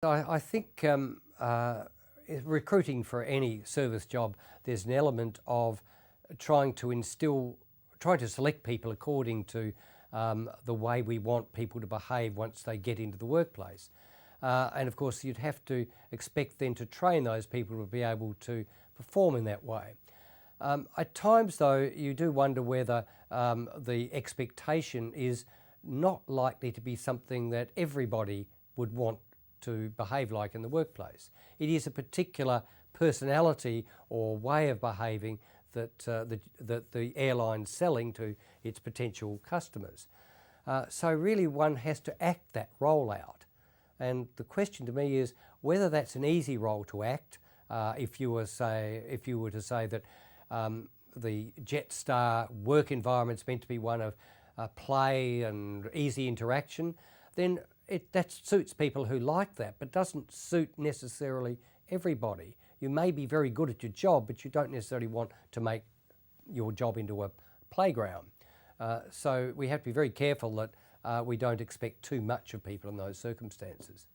I think recruiting for any service job, there's an element of trying to select people according to the way we want people to behave once they get into the workplace. And of course, you'd have to expect then to train those people to be able to perform in that way. At times, though, you do wonder whether the expectation is not likely to be something that everybody would want to behave like in the workplace. It is a particular personality or way of behaving that the airline's selling to its potential customers. So really one has to act that role out. And the question to me is whether that's an easy role to act. If you were to say that the Jetstar work environment's meant to be one of play and easy interaction, then that suits people who like that, but doesn't suit necessarily everybody. You may be very good at your job, but you don't necessarily want to make your job into a playground. So we have to be very careful that we don't expect too much of people in those circumstances.